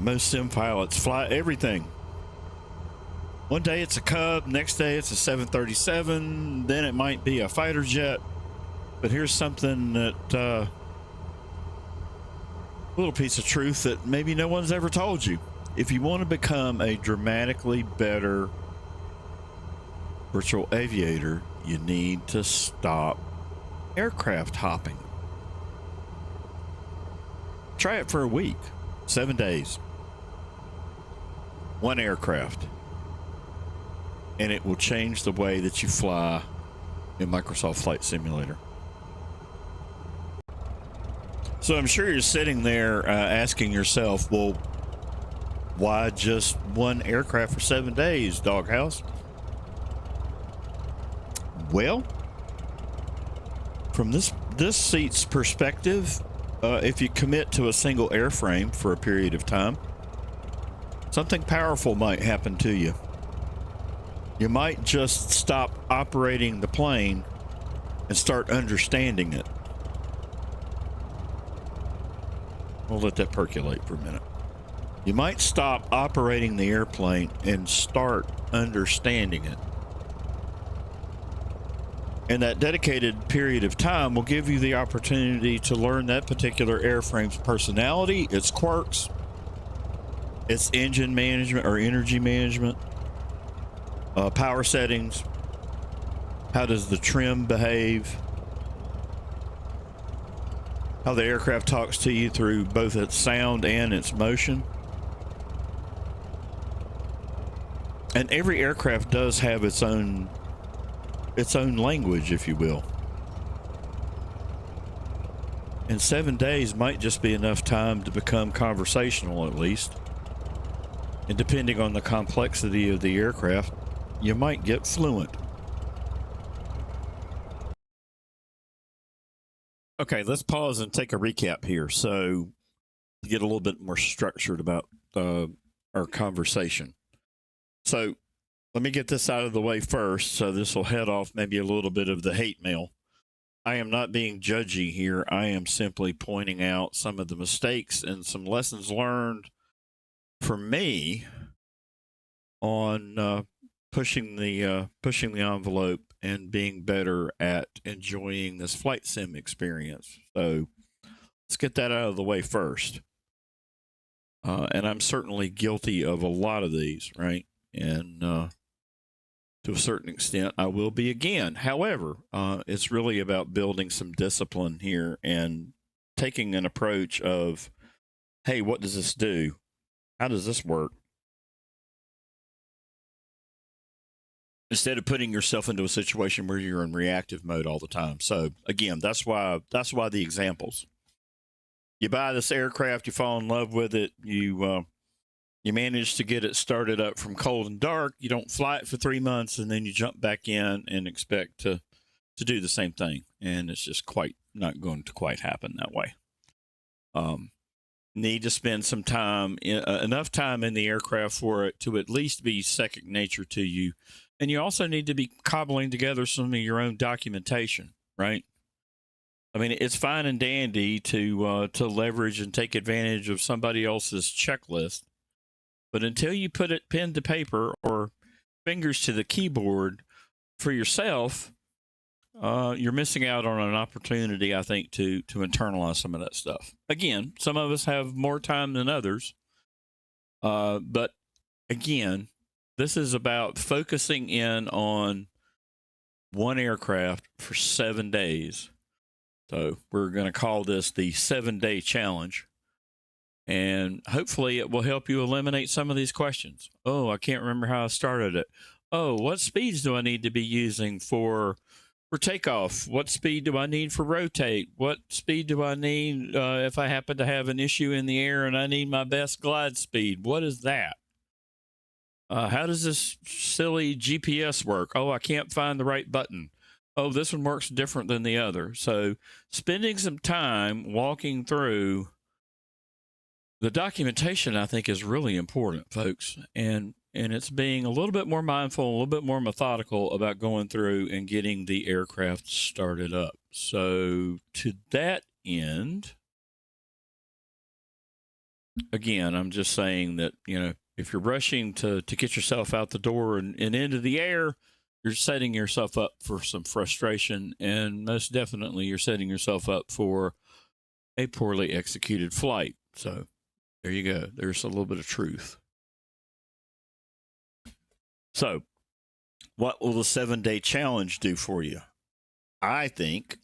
Most sim pilots fly everything. One day it's a Cub, next day it's a 737, then it might be a fighter jet. But here's something that, a little piece of truth that maybe no one's ever told you. If you want to become a dramatically better virtual aviator, you need to stop aircraft hopping. Try it for a week, 7 days, one aircraft, and it will change the way that you fly in Microsoft Flight Simulator. So I'm sure you're sitting there asking yourself, well, why just one aircraft for 7 days, Doghouse? Well, from this seat's perspective, if you commit to a single airframe for a period of time, something powerful might happen to you. You might just stop operating the plane and start understanding it. We'll let that percolate for a minute. You might stop operating the airplane and start understanding it. And that dedicated period of time will give you the opportunity to learn that particular airframe's personality, its quirks, its engine management or energy management, power settings, how does the trim behave, how the aircraft talks to you through both its sound and its motion. And every aircraft does have its own language, if you will. And 7 days might just be enough time to become conversational, at least. And depending on the complexity of the aircraft, you might get fluent. Okay, let's pause and take a recap here. So, to get a little bit more structured about our conversation. So, let me get this out of the way first. So, this will head off maybe a little bit of the hate mail. I am not being judgy here. I am simply pointing out some of the mistakes and some lessons learned for me on pushing the envelope and being better at enjoying this flight sim experience. So let's get that out of the way first. And I'm certainly guilty of a lot of these, right? And to a certain extent, I will be again. However, it's really about building some discipline here and taking an approach of, hey, what does this do? How does this work? Instead of putting yourself into a situation where you're in reactive mode all the time. So again, that's why the examples. You buy this aircraft, you fall in love with it, you manage to get it started up from cold and dark, you don't fly it for 3 months, and then you jump back in and expect to do the same thing. And it's just not going to quite happen that way. Need to spend some time, enough time in the aircraft for it to at least be second nature to you. And you also need to be cobbling together some of your own documentation, right? I mean, it's fine and dandy to leverage and take advantage of somebody else's checklist, but until you put it pen to paper or fingers to the keyboard for yourself, you're missing out on an opportunity, I think, to internalize some of that stuff. Again, some of us have more time than others, but again, this is about focusing in on one aircraft for 7 days. So we're going to call this the 7-day challenge. And hopefully it will help you eliminate some of these questions. Oh, I can't remember how I started it. Oh, what speeds do I need to be using for takeoff? What speed do I need for rotate? What speed do I need if I happen to have an issue in the air and I need my best glide speed? What is that? How does this silly GPS work? Oh, I can't find the right button. Oh, this one works different than the other. So spending some time walking through the documentation, I think, is really important, folks. And it's being a little bit more mindful, a little bit more methodical about going through and getting the aircraft started up. So to that end, again, I'm just saying that, if you're rushing to get yourself out the door and into the air, you're setting yourself up for some frustration, and most definitely you're setting yourself up for a poorly executed flight. So there you go. There's a little bit of truth. So, what will the 7-day challenge do for you? I think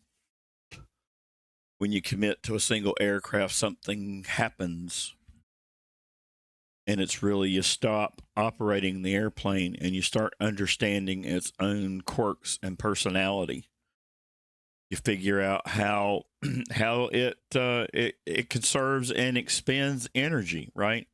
when you commit to a single aircraft, something happens. And it's really, you stop operating the airplane and you start understanding its own quirks and personality. You figure out how it conserves and expends energy, right?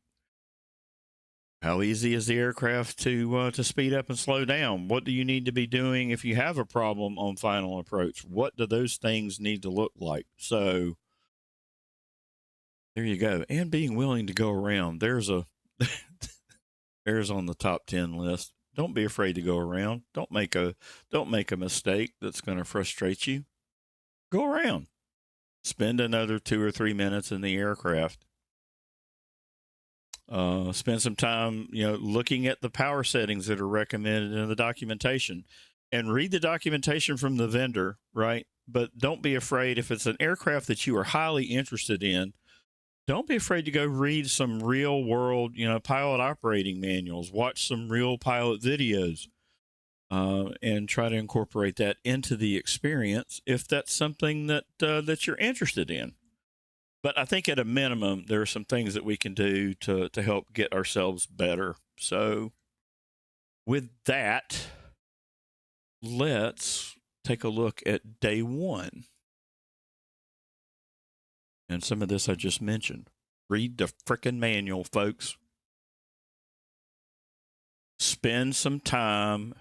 How easy is the aircraft to speed up and slow down? What do you need to be doing if you have a problem on final approach? What do those things need to look like? So there you go. And being willing to go around. There's on the top 10 list. Don't be afraid to go around. Don't make a mistake that's going to frustrate you. Go around. Spend another 2 or 3 minutes in the aircraft. Spend some time, looking at the power settings that are recommended in the documentation, and read the documentation from the vendor, right? But don't be afraid, if it's an aircraft that you are highly interested in, don't be afraid to go read some real world, pilot operating manuals, watch some real pilot videos, and try to incorporate that into the experience if that's something that you're interested in. But I think at a minimum, there are some things that we can do to help get ourselves better. So with that, let's take a look at day 1. And some of this I just mentioned. Read the frickin' manual, folks. Spend some time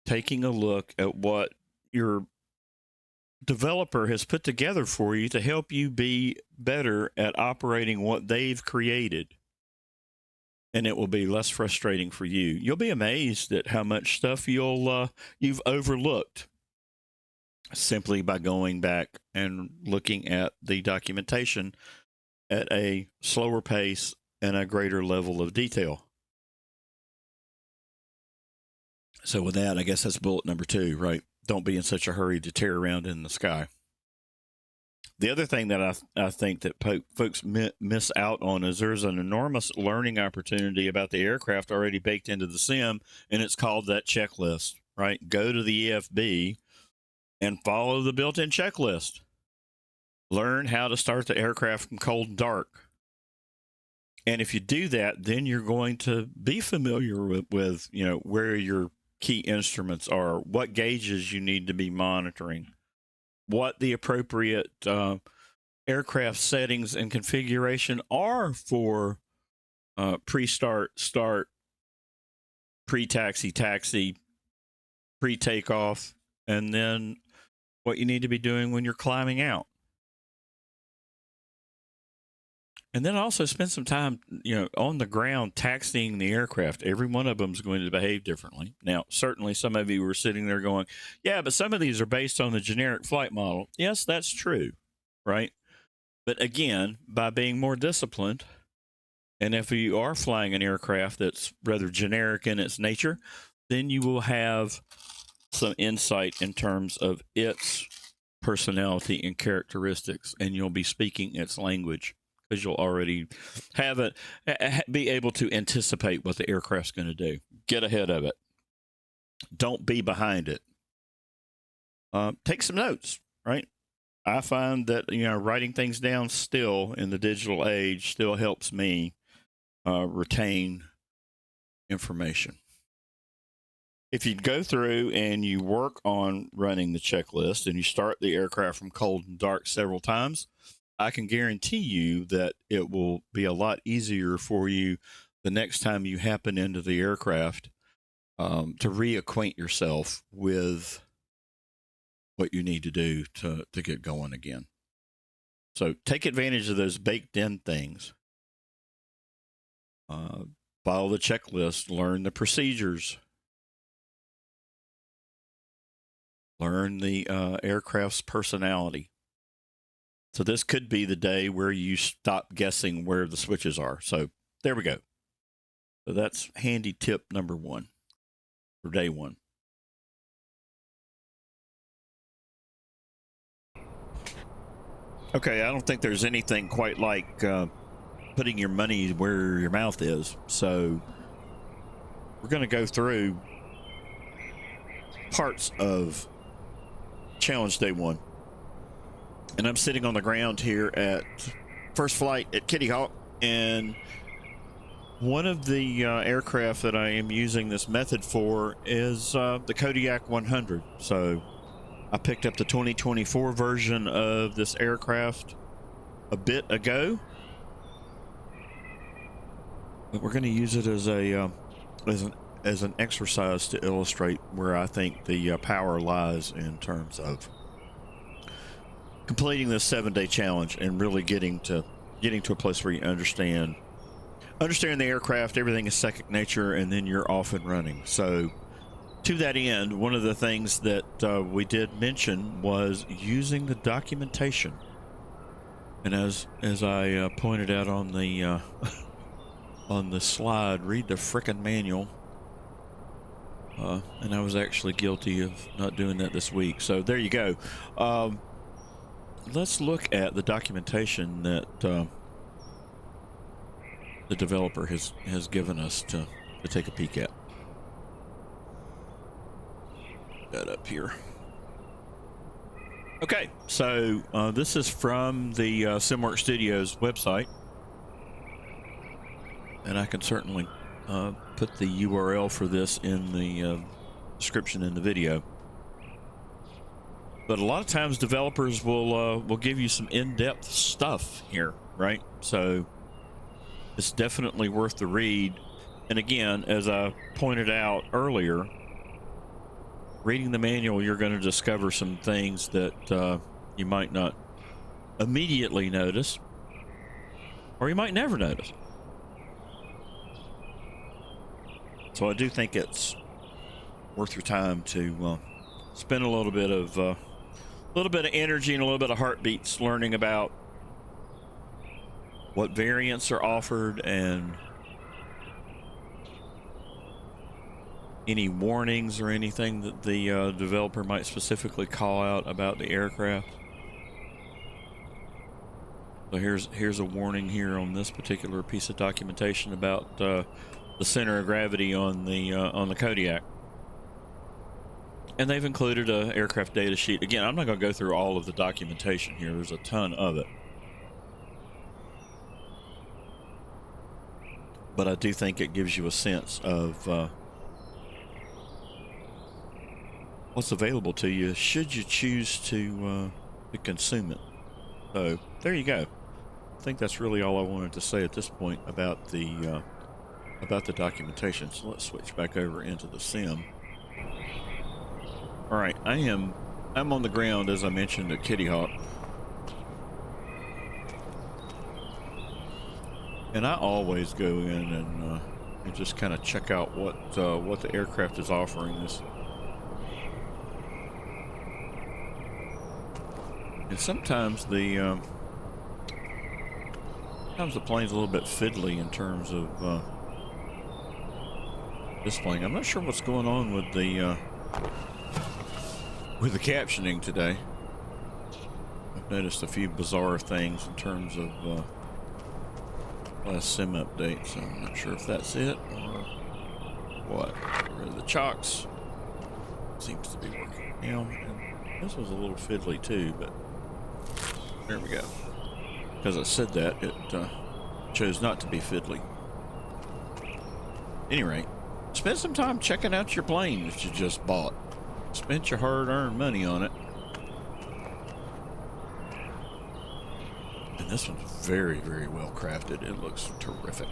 taking a look at what your developer has put together for you to help you be better at operating what they've created. And it will be less frustrating for you. You'll be amazed at how much stuff you've overlooked simply by going back and looking at the documentation at a slower pace and a greater level of detail. So with that, I guess that's bullet number 2, right? Don't be in such a hurry to tear around in the sky. The other thing that I think that folks miss out on is there's an enormous learning opportunity about the aircraft already baked into the sim, and it's called that checklist, right? Go to the EFB and follow the built-in checklist. Learn how to start the aircraft from cold and dark. And if you do that, then you're going to be familiar with where your key instruments are, what gauges you need to be monitoring, what the appropriate aircraft settings and configuration are for pre-start, start, pre-taxi, taxi, pre-takeoff, and then what you need to be doing when you're climbing out. And then also spend some time, on the ground taxiing the aircraft. Every one of them is going to behave differently. Now, certainly some of you were sitting there going, yeah, but some of these are based on the generic flight model. Yes, that's true, right? But again, by being more disciplined, and if you are flying an aircraft that's rather generic in its nature, then you will have some insight in terms of its personality and characteristics, and you'll be speaking its language because you'll already have it, be able to anticipate what the aircraft's going to do. Get ahead of it. Don't be behind it. Take some notes, right? I find that, writing things down still in the digital age still helps me retain information. If you go through and you work on running the checklist and you start the aircraft from cold and dark several times, I can guarantee you that it will be a lot easier for you the next time you happen into the aircraft to reacquaint yourself with what you need to do to get going again. So take advantage of those baked in things. Follow the checklist, learn the procedures, learn the aircraft's personality. So this could be the day where you stop guessing where the switches are. So there we go. So that's handy tip number 1 for day 1. Okay, I don't think there's anything quite like putting your money where your mouth is. So we're going to go through parts of challenge day 1. And I'm sitting on the ground here at First Flight at Kodiak, and one of the aircraft that I am using this method for is the Kodiak 100. So I picked up the 2024 version of this aircraft a bit ago, but we're going to use it as a as an exercise to illustrate where I think the power lies in terms of completing this 7-day challenge and really getting to a place where you understand the aircraft. Everything is second nature, and then you're off and running. So to that end, one of the things that we did mention was using the documentation. And as I pointed out on the on the slide, read the frickin' manual. And I was actually guilty of not doing that this week. So there you go. Let's look at the documentation that the developer has given us to take a peek at. That up here. Okay, so this is from the SimWorks Studios website, and I can certainly put the URL for this in the description in the video. But a lot of times developers will give you some in-depth stuff here, right? So it's definitely worth the read. And again, as I pointed out earlier, reading the manual, you're going to discover some things that you might not immediately notice, or you might never notice. So I do think it's worth your time to spend a little bit of energy and a little bit of heartbeats learning about what variants are offered and any warnings or anything that the developer might specifically call out about the aircraft. So here's a warning here on this particular piece of documentation about the center of gravity on the Kodiak. And they've included a aircraft data sheet. Again, I'm not going to go through all of the documentation here. There's a ton of it. But I do think it gives you a sense of what's available to you should you choose to consume it. So there you go. I think that's really all I wanted to say at this point about the documentation. So let's switch back over into the sim. All right, I'm on the ground, as I mentioned, at Kodiak, and I always go in and just kind of check out what the aircraft is offering us. And sometimes the plane's a little bit fiddly in terms of displaying. I'm not sure what's going on with the captioning today. I've noticed a few bizarre things in terms of last sim update, so I'm not sure if that's it or what. Get rid of the chocks. Seems to be working now. And this was a little fiddly too, but there we go. Because I said that, it chose not to be fiddly. At any rate, spend some time checking out your plane that you just bought. Spent your hard-earned money on it. And this one's very, very well crafted. It looks terrific.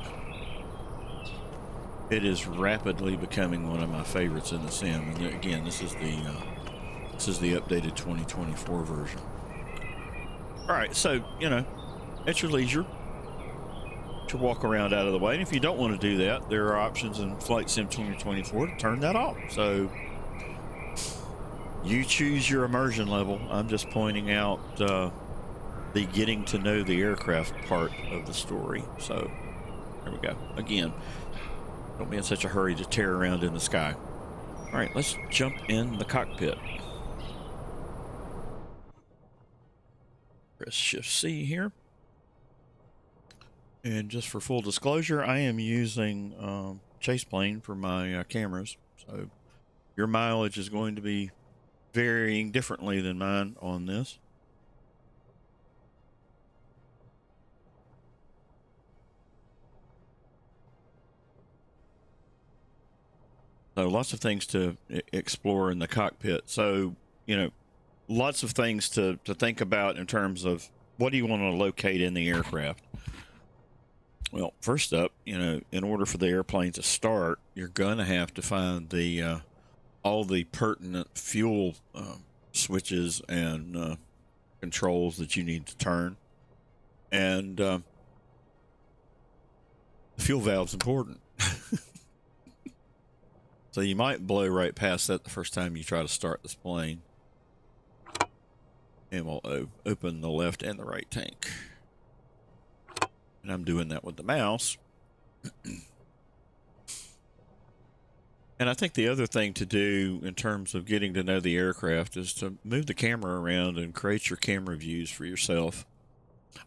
It is rapidly becoming one of my favorites in the sim. And again, this is the updated 2024 version. All right, so at your leisure, to walk around out of the way. And if you don't want to do that, there are options in Flightsim 2024 to turn that off. So you choose your immersion level. I'm just pointing out the getting to know the aircraft part of the story. So there we go. Again, don't be in such a hurry to tear around in the sky. All right, let's jump in the cockpit. Press Shift C here. And just for full disclosure, I am using Chase Plane for my cameras. So your mileage is going to be varying differently than mine on this. So lots of things to explore in the cockpit. So, you know, lots of things to think about in terms of what do you want to locate in the aircraft. Well, first up, you know, in order for the airplane to start, you're going to have to find the all the pertinent fuel switches and controls that you need to turn. And the fuel valve's important. So you might blow right past that the first time you try to start this plane. And we'll open the left and the right tank. And I'm doing that with the mouse. And I think the other thing to do in terms of getting to know the aircraft is to move the camera around and create your camera views for yourself.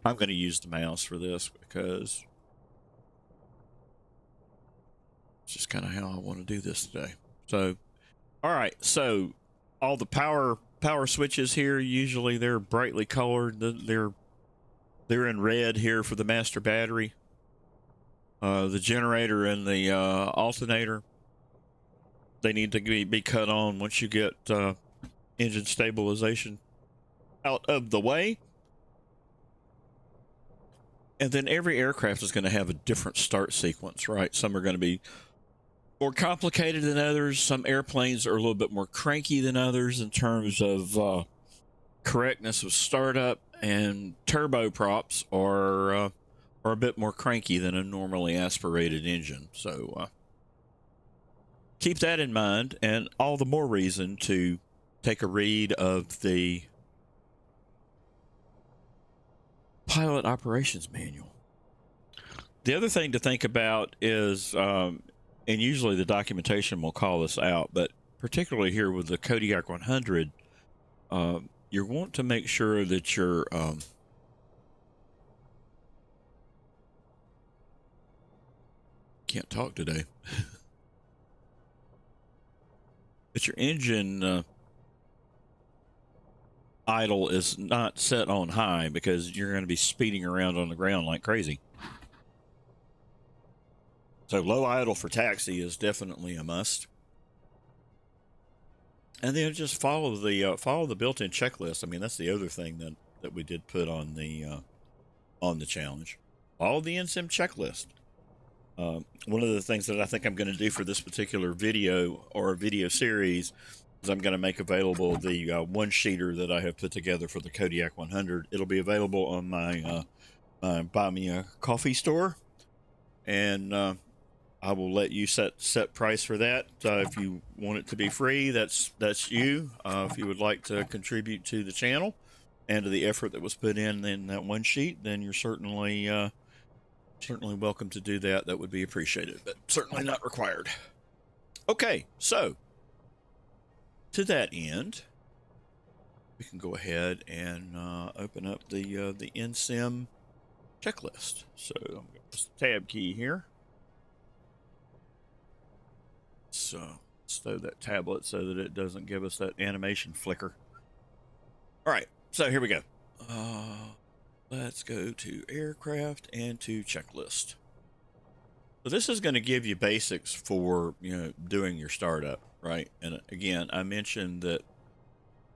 I'm going to use the mouse for this because it's just kind of how I want to do this today. So, all right. So all the power switches here, usually they're brightly colored. They're in red here for the master battery. The generator and the alternator, they need to be cut on once you get engine stabilization out of the way. And then every aircraft is going to have a different start sequence, right? Some are going to be more complicated than others. Some airplanes are a little bit more cranky than others in terms of correctness of startup, and turboprops are a bit more cranky than a normally aspirated engine. So keep that in mind, and all the more reason to take a read of the pilot operations manual. The other thing to think about is, and usually the documentation will call this out, but particularly here with the Kodiak 100, you want to make sure that your can't talk today. That your engine idle is not set on high, because you're going to be speeding around on the ground like crazy. So low idle for taxi is definitely a must. And then just follow the built-in checklist. I mean, that's the other thing that we did put on the challenge. Follow the NSIM checklist. One of the things that I think I'm going to do for this particular video or video series is I'm going to make available the one-sheeter that I have put together for the Kodiak 100. It'll be available on my Buy Me a Coffee store, and I will let you set price for that. If you want it to be free, that's you. If you would like to contribute to the channel and to the effort that was put in that one sheet, then you're certainly welcome to do that. That would be appreciated, but certainly not required. Okay, so to that end, we can go ahead and open up the NSIM checklist. So I'm going to press the tab key here. So let's throw that tablet so that it doesn't give us that animation flicker. All right, so here we go. Let's go to aircraft and to checklist. So this is going to give you basics for, you know, doing your startup, right? And again, I mentioned that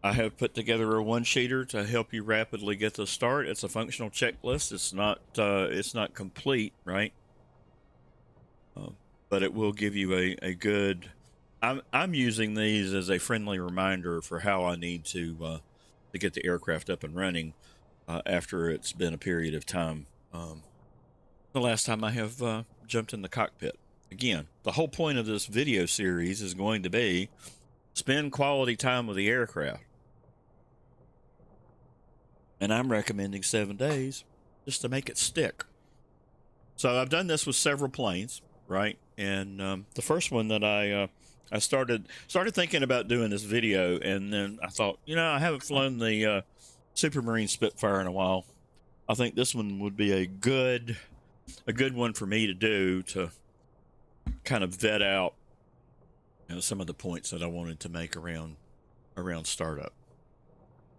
I have put together a one-sheeter to help you rapidly get the start. It's a functional checklist. It's not complete, right? But it will give you a good. I'm using these as a friendly reminder for how I need to get the aircraft up and running after it's been a period of time. The last time I have jumped in the cockpit. Again, the whole point of this video series is going to be spend quality time with the aircraft. And I'm recommending 7 days just to make it stick. So I've done this with several planes, right? And the first one that I started thinking about doing this video, and then I thought, I haven't flown the Supermarine Spitfire in a while. I think this one would be a good one for me to do to kind of vet out some of the points that I wanted to make around startup.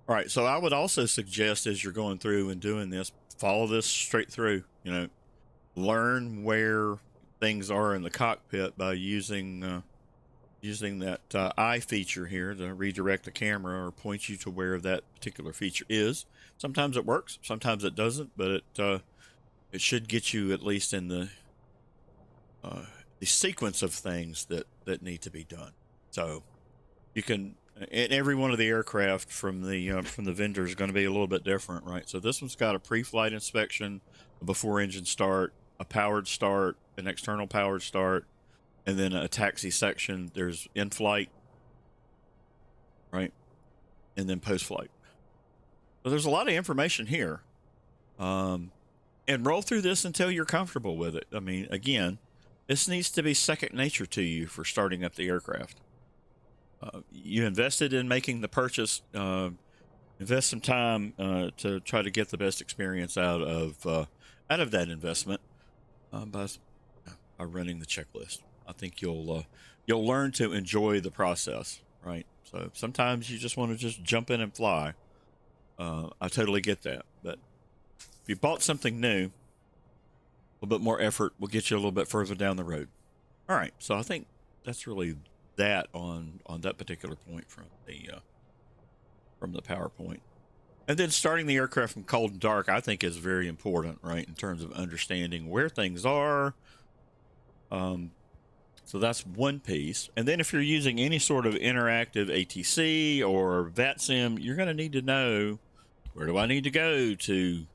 All right, so I would also suggest as you're going through and doing this, follow this straight through. Learn where things are in the cockpit by using that eye feature here to redirect the camera or point you to where that particular feature is. Sometimes it works, sometimes it doesn't, but it should get you at least in the sequence of things that need to be done. So you can, and every one of the aircraft from the vendor is going to be a little bit different, right? So this one's got a pre-flight inspection, a before engine start, a powered start, an external powered start, and then a taxi section. There's in-flight, right, and then post-flight. So there's a lot of information here, and roll through this until you're comfortable with it. I mean, again, this needs to be second nature to you for starting up the aircraft. You invested in making the purchase. Invest some time to try to get the best experience out of that investment by running the checklist. I think you'll learn to enjoy the process, right? So sometimes you just want to just jump in and fly. I totally get that, but if you bought something new, a little bit more effort will get you a little bit further down the road. All right, so I think that's really that on that particular point from the PowerPoint. And then starting the aircraft from cold and dark, I think is very important, right, in terms of understanding where things are. So that's one piece. And then if you're using any sort of interactive ATC or VATSIM, you're going to need to know, where do I need to go to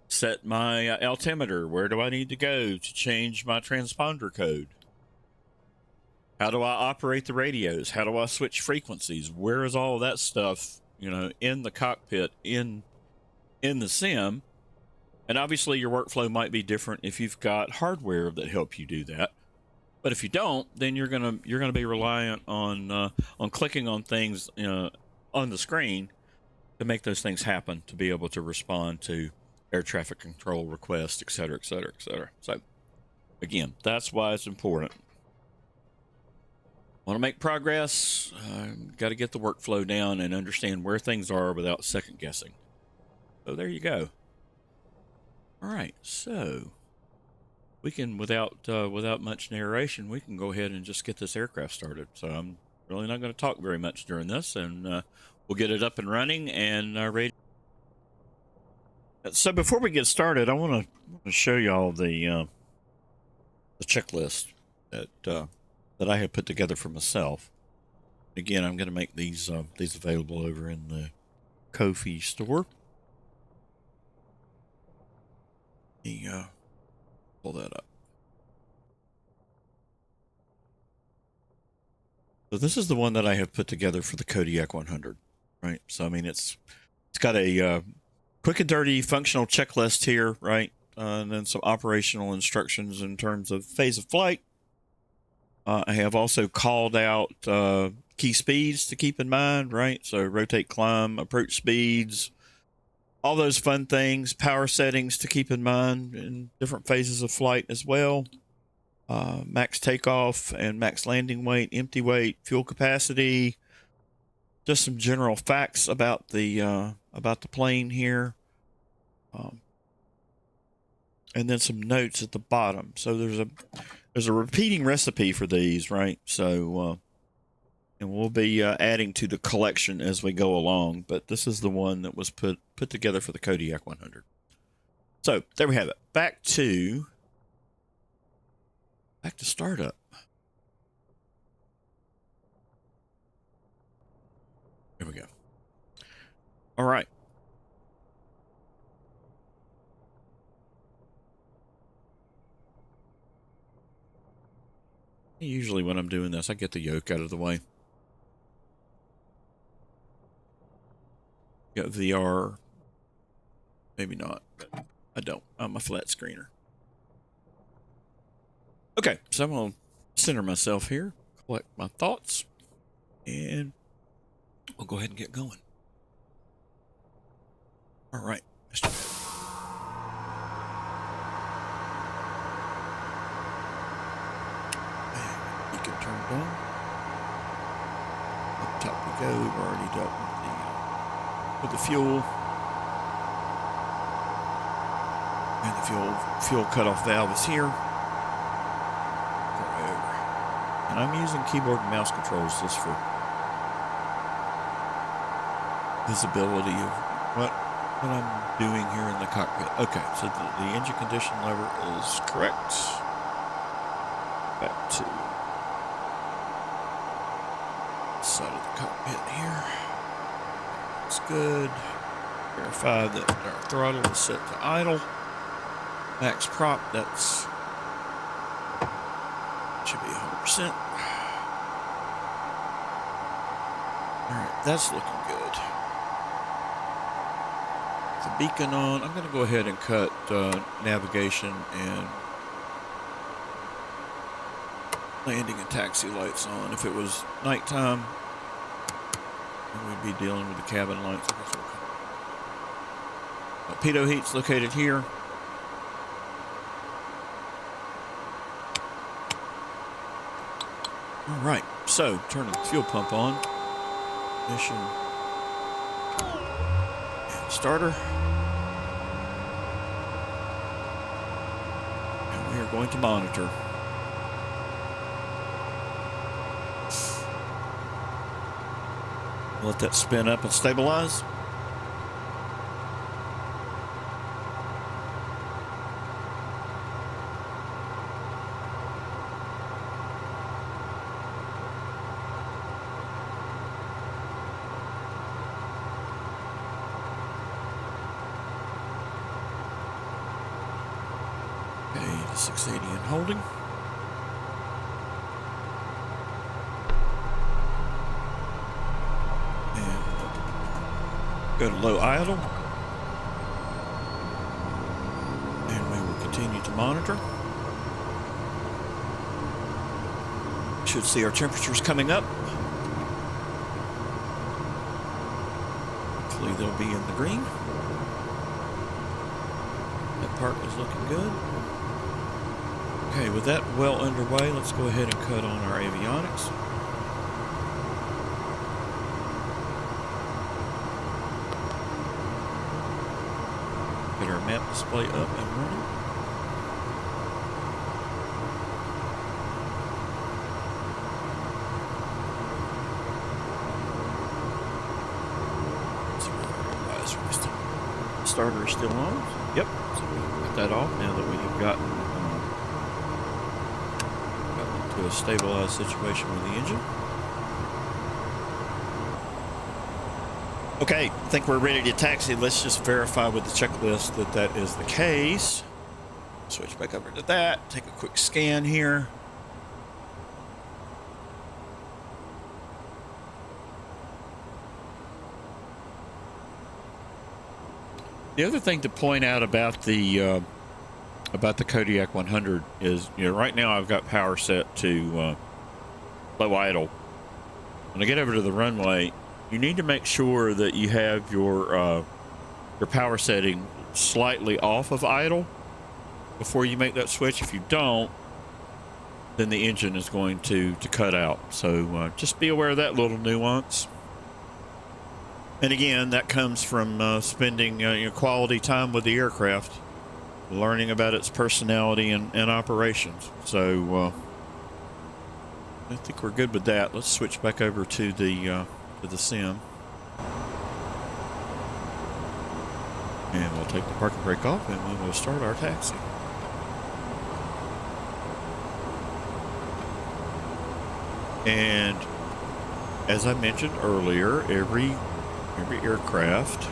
set my altimeter? Where do I need to go to change my transponder code? How do I operate the radios? How do I switch frequencies? Where is all of that stuff, in the cockpit, in the sim? And obviously your workflow might be different if you've got hardware that help you do that. But if you don't, then you're gonna be reliant on clicking on things on the screen to make those things happen, to be able to respond to air traffic control requests, et cetera, et cetera, et cetera. So again, that's why it's important. Want to make progress? Got to get the workflow down and understand where things are without second guessing. So there you go. All right, so we can, without much narration, we can go ahead and just get this aircraft started. So I'm really not going to talk very much during this, and we'll get it up and running and ready. So before we get started, I want to show y'all the checklist that I have put together for myself. Again, I'm going to make these available over in the Ko-fi store. Let me pull that up. So this is the one that I have put together for the Kodiak 100, right? So I mean, it's got a quick and dirty functional checklist here, right? And then some operational instructions in terms of phase of flight. I have also called out key speeds to keep in mind, right? So rotate, climb, approach speeds, all those fun things, power settings to keep in mind in different phases of flight as well. Max takeoff and max landing weight, empty weight, fuel capacity, just some general facts about the plane here, and then some notes at the bottom. So there's a repeating recipe for these, right? So and we'll be adding to the collection as we go along. But this is the one that was put together for the Kodiak 100. So there we have it. Back to startup. There we go. All right. Usually when I'm doing this, I get the yoke out of the way. Got VR Maybe not, but I don't. I'm a flat screener. Okay, so I'm going to center myself here, collect my thoughts, and we'll go ahead and get going. All right, Mr. Beacon turned on. Up top we go. We've already dealt with the fuel. And the fuel cutoff valve is here. And I'm using keyboard and mouse controls just for visibility of what I'm doing here in the cockpit. Okay, so the engine condition lever is correct. Back to the side of the cockpit here. It's good. Verify that our throttle is set to idle. Max prop, that's should be 100%. All right, that's looking good. The beacon on. I'm going to go ahead and cut navigation and landing and taxi lights on. If it was nighttime, we'd be dealing with the cabin lights. Pitot heat's located here. All right, so turning the fuel pump on. Ignition and starter. And we are going to monitor. Let that spin up and stabilize. Okay, the 680 and holding. Go to low idle, and we will continue to monitor. Should see our temperatures coming up. Hopefully they'll be in the green. That part is looking good. Okay, with that well underway, let's go ahead and cut on our avionics. Get our map display up and running. Starter is still on. Yep. So we got that off now that we have gotten into a stabilized situation with the engine. Okay, I think we're ready to taxi. Let's just verify with the checklist that that is the case. Switch back over to that. Take a quick scan here. The other thing to point out about the Kodiak 100 is, right now I've got power set to low idle. When I get over to the runway, you need to make sure that you have your power setting slightly off of idle before you make that switch. If you don't, then the engine is going to cut out. So just be aware of that little nuance. And again, that comes from spending quality time with the aircraft, learning about its personality and operations. So I think we're good with that. Let's switch back over to the sim. And we'll take the parking brake off and we will start our taxi. And as I mentioned earlier, every aircraft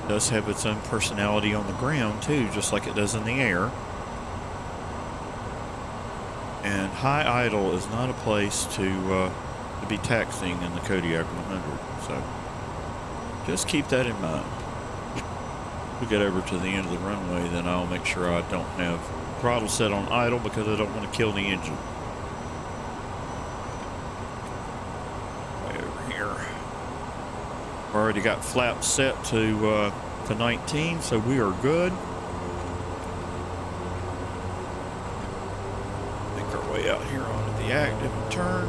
does have its own personality on the ground too, just like it does in the air. And high idle is not a place to be taxiing in the Kodiak 100. So just keep that in mind. we get over to the end of the runway, then I'll make sure I don't have throttle set on idle because I don't want to kill the engine. Way over here. I've already got flaps set to 19, so we are good. Make our way out here onto the active and turn.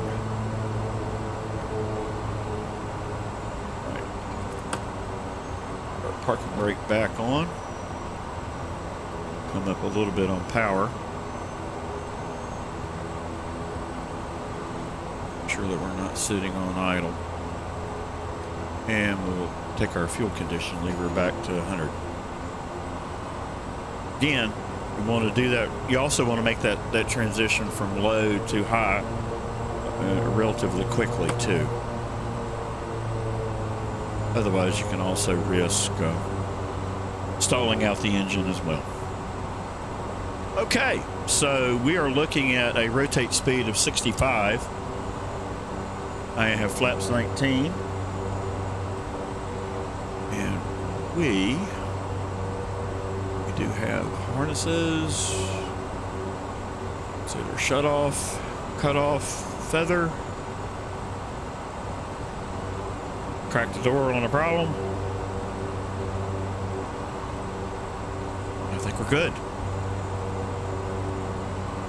Parking brake back on. Come up a little bit on power. Make sure that we're not sitting on idle. And we'll take our fuel condition lever back to 100. Again, you want to do that. You also want to make that transition from low to high relatively quickly too. Otherwise, you can also risk stalling out the engine as well. Okay, so we are looking at a rotate speed of 65. I have flaps 19. And we do have harnesses. So they're shut off, cut off, feather. Crack the door on a problem. I think we're good.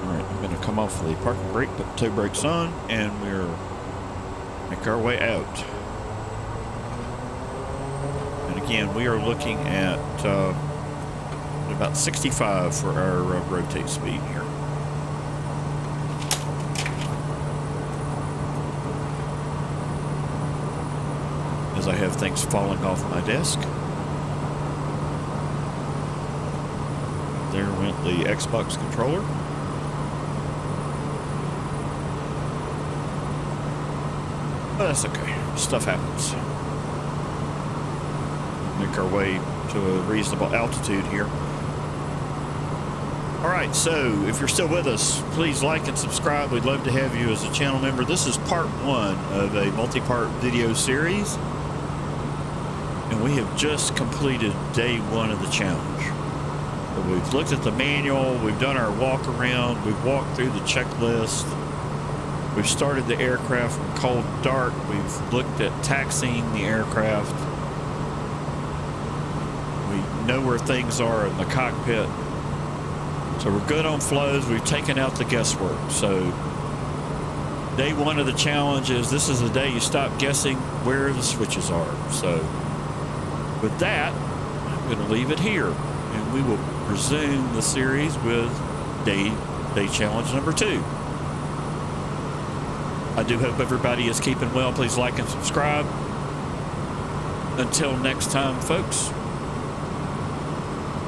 All right, I'm going to come off the parking brake, put the toe brakes on, and we're make our way out. And again, we are looking at about 65 for our rotate speed here. As I have things falling off my desk. There went the Xbox controller. But that's okay. Stuff happens. Make our way to a reasonable altitude here. All right, so if you're still with us, please like and subscribe. We'd love to have you as a channel member. This is part 1 of a multi-part video series. And we have just completed day 1 of the challenge. So we've looked at the manual, we've done our walk around, we've walked through the checklist, we've started the aircraft from cold to dark, we've looked at taxiing the aircraft, we know where things are in the cockpit. So we're good on flows, we've taken out the guesswork. So day 1 of the challenge is this is the day you stop guessing where the switches are. So with that, I'm going to leave it here, and we will resume the series with day challenge number 2. I do hope everybody is keeping well. Please like and subscribe. Until next time, folks,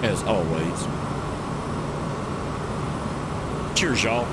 as always, cheers, y'all.